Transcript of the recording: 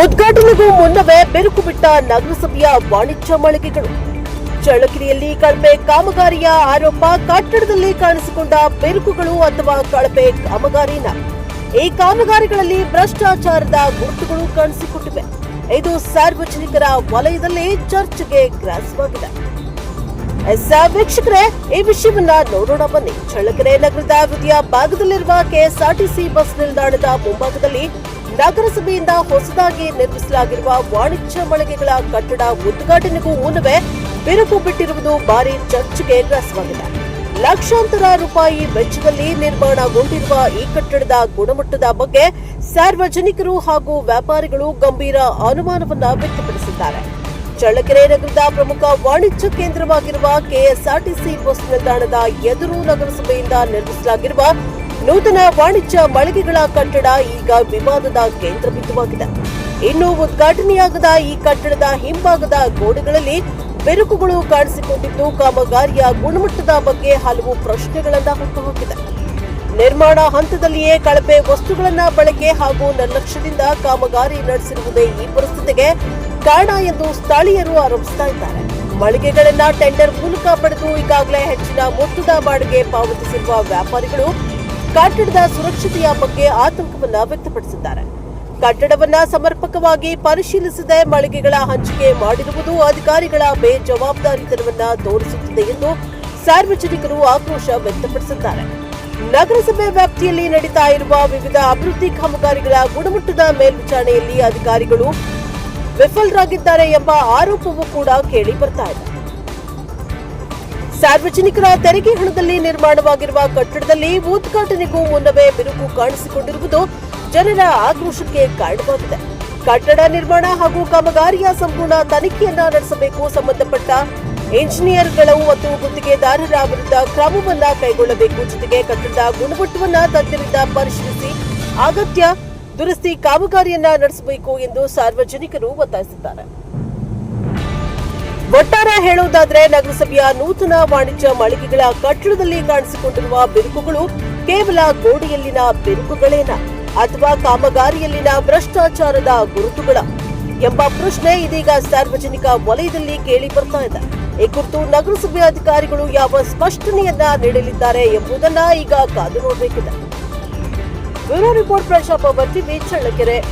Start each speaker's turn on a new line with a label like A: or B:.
A: ಉದ್ಘಾಟನೆಗೂ ಮುನ್ನವೇ ಬೆರುಕು ಬಿಟ್ಟ ನಗರಸಭೆಯ ವಾಣಿಜ್ಯ ಮಳಿಗೆಗಳು. ಚಳ್ಳಕೆರೆಯಲ್ಲಿ ಕಳಪೆ ಕಾಮಗಾರಿಯ ಆರೋಪ. ಕಟ್ಟಡದಲ್ಲಿ ಕಾಣಿಸಿಕೊಂಡ ಬೆರುಕುಗಳು ಅಥವಾ ಕಳಪೆ ಕಾಮಗಾರಿನ. ಈ ಕಾಮಗಾರಿಗಳಲ್ಲಿ ಭ್ರಷ್ಟಾಚಾರದ ಗುರುತುಗಳು ಕಾಣಿಸಿಕೊಂಡಿವೆ. ಇದು ಸಾರ್ವಜನಿಕರ ವಲಯದಲ್ಲಿ ಚರ್ಚೆಗೆ ಗ್ರಾಸವಾಗಿದೆ. ವೀಕ್ಷಕರೇ, ಈ ವಿಷಯವನ್ನ ನೋಡೋಣ ಬನ್ನಿ. ಚಳ್ಳಕೆರೆ ನಗರದ ಹೃದಯ ಭಾಗದಲ್ಲಿರುವ ಕೆಎಸ್ಆರ್ಟಿಸಿ ಬಸ್ ನಿಲ್ದಾಣದ ಮುಂಭಾಗದಲ್ಲಿ ನಗರಸಭೆಯಿಂದ ಹೊಸದಾಗಿ ನಿರ್ಮಿಸಲಾಗಿರುವ ವಾಣಿಜ್ಯ ಮಳಿಗೆಗಳ ಕಟ್ಟಡ ಉದ್ಘಾಟನೆಗೂ ಮುನ್ನವೇ ಬಿರುಕು ಬಿಟ್ಟಿರುವುದು ಭಾರಿ ಚರ್ಚೆಗೆ ಗ್ರಾಸವಾಗಿದೆ. ಲಕ್ಷಾಂತರ ರೂಪಾಯಿ ವೆಚ್ಚದಲ್ಲಿ ನಿರ್ಮಾಣಗೊಂಡಿರುವ ಈ ಕಟ್ಟಡದ ಗುಣಮಟ್ಟದ ಬಗ್ಗೆ ಸಾರ್ವಜನಿಕರು ಹಾಗೂ ವ್ಯಾಪಾರಿಗಳು ಗಂಭೀರ ಅನುಮಾನವನ್ನ ವ್ಯಕ್ತಪಡಿಸಿದ್ದಾರೆ. ಚಳ್ಳಕೆರೆ ನಗರದ ಪ್ರಮುಖ ವಾಣಿಜ್ಯ ಕೇಂದ್ರವಾಗಿರುವ ಕೆಎಸ್ಆರ್ಟಿಸಿ ಬಸ್ ನಿಲ್ದಾಣದ ಎದುರು ನಗರಸಭೆಯಿಂದ ನಿರ್ಮಿಸಲಾಗಿರುವ ನೂತನ ವಾಣಿಜ್ಯ ಮಳಿಗೆಗಳ ಕಟ್ಟಡ ಈಗ ವಿವಾದದ ಕೇಂದ್ರಬಿಂದುವಾಗಿದೆ. ಇನ್ನು ಉದ್ಘಾಟನೆಯಾಗದ ಈ ಕಟ್ಟಡದ ಹಿಂಭಾಗದ ಗೋಡೆಗಳಲ್ಲಿ ಬೆರುಕುಗಳು ಕಾಣಿಸಿಕೊಂಡಿದ್ದು ಕಾಮಗಾರಿಯ ಗುಣಮಟ್ಟದ ಬಗ್ಗೆ ಹಲವು ಪ್ರಶ್ನೆಗಳನ್ನ ಹುಟ್ಟುಹಾಕಿದೆ. ನಿರ್ಮಾಣ ಹಂತದಲ್ಲಿಯೇ ಕಳಪೆ ವಸ್ತುಗಳನ್ನ ಬಳಕೆ ಹಾಗೂ ನಿರ್ಲಕ್ಷ್ಯದಿಂದ ಕಾಮಗಾರಿ ನಡೆಸಿರುವುದೇ ಈ ಪರಿಸ್ಥಿತಿಗೆ ಕಾರಣ ಎಂದು ಸ್ಥಳೀಯರು ಆರೋಪಿಸ್ತಾ ಇದ್ದಾರೆ. ಮಳಿಗೆಗಳನ್ನ ಟೆಂಡರ್ ಮೂಲಕ ಪಡೆದು ಈಗಾಗಲೇ ಹೆಚ್ಚಿನ ಮೊತ್ತದ ಬಾಡಿಗೆ ಪಾವತಿಸಿರುವ ವ್ಯಾಪಾರಿಗಳು ಕಟ್ಟಡದ ಸುರಕ್ಷತೆಯ ಬಗ್ಗೆ ಆತಂಕವನ್ನ ವ್ಯಕ್ತಪಡಿಸಿದ್ದಾರೆ. ಕಟ್ಟಡವನ್ನ ಸಮರ್ಪಕವಾಗಿ ಪರಿಶೀಲಿಸದೆ ಮಳಿಗೆಗಳ ಹಂಚಿಕೆ ಮಾಡಿರುವುದು ಅಧಿಕಾರಿಗಳ ಬೇಜವಾಬ್ದಾರಿತನವನ್ನ ತೋರಿಸುತ್ತದೆ ಎಂದು ಸಾರ್ವಜನಿಕರು ಆಕ್ರೋಶ ವ್ಯಕ್ತಪಡಿಸಿದ್ದಾರೆ. ನಗರಸಭೆ ವ್ಯಾಪ್ತಿಯಲ್ಲಿ ನಡೀತಾ ಇರುವ ವಿವಿಧ ಅಭಿವೃದ್ಧಿ ಕಾಮಗಾರಿಗಳ ಗುಣಮಟ್ಟದ ಮೇಲ್ವಿಚಾರಣೆಯಲ್ಲಿ ಅಧಿಕಾರಿಗಳು ವಿಫಲರಾಗಿದ್ದಾರೆ ಎಂಬ ಆರೋಪವೂ ಕೂಡ ಕೇಳಿ ಬರ್ತಾ ಇದೆ. ಸಾರ್ವಜನಿಕರ ತೆರಿಗೆ ಹಣದಲ್ಲಿ ನಿರ್ಮಾಣವಾಗಿರುವ ಕಟ್ಟಡದಲ್ಲಿ ಉದ್ಘಾಟನೆಗೂ ಮುನ್ನವೇ ಬಿರುಕು ಕಾಣಿಸಿಕೊಂಡಿರುವುದು ಜನರ ಆಕ್ರೋಶಕ್ಕೆ ಕಾರಣವಾಗಿದೆ. ಕಟ್ಟಡ ನಿರ್ಮಾಣ ಹಾಗೂ ಕಾಮಗಾರಿಯ ಸಂಪೂರ್ಣ ತನಿಖೆಯನ್ನ ನಡೆಸಬೇಕು. ಸಂಬಂಧಪಟ್ಟ ಇಂಜಿನಿಯರ್ಗಳು ಮತ್ತು ಗುತ್ತಿಗೆದಾರರ ವಿರುದ್ಧ ಕ್ರಮವನ್ನ ಕೈಗೊಳ್ಳಬೇಕು. ಜೊತೆಗೆ ಕಟ್ಟಡದ ಗುಣಮಟ್ಟವನ್ನ ತಜ್ಞರಿಂದ ಪರಿಶೀಲಿಸಿ ಅಗತ್ಯ ದುರಸ್ತಿ ಕಾಮಗಾರಿಯನ್ನ ನಡೆಸಬೇಕು ಎಂದು ಸಾರ್ವಜನಿಕರು ಒತ್ತಾಯಿಸಿದ್ದಾರೆ. ಒಟ್ಟಾರೆ ಹೇಳುವುದಾದರೆ ನಗರಸಭೆಯ ನೂತನ ವಾಣಿಜ್ಯ ಮಳಿಗೆಗಳ ಕಟ್ಟಡದಲ್ಲಿ ಕಾಣಿಸಿಕೊಂಡಿರುವ ಬಿರುಕುಗಳು ಕೇವಲ ಗೋಡೆಯಲ್ಲಿನ ಬಿರುಕುಗಳೇನ ಅಥವಾ ಕಾಮಗಾರಿಯಲ್ಲಿನ ಭ್ರಷ್ಟಾಚಾರದ ಗುರುತುಗಳ ಎಂಬ ಪ್ರಶ್ನೆ ಇದೀಗ ಸಾರ್ವಜನಿಕ ವಲಯದಲ್ಲಿ ಕೇಳಿ ಬರ್ತಾ ಇದೆ. ಈ ಕುರಿತು ನಗರಸಭೆ ಅಧಿಕಾರಿಗಳು ಯಾವ ಸ್ಪಷ್ಟನೆಯನ್ನ ನೀಡಲಿದ್ದಾರೆ ಎಂಬುದನ್ನ ಈಗ ಕಾದು ನೋಡಬೇಕಿದೆ. Bureau report, Prajapower TV, Challakere.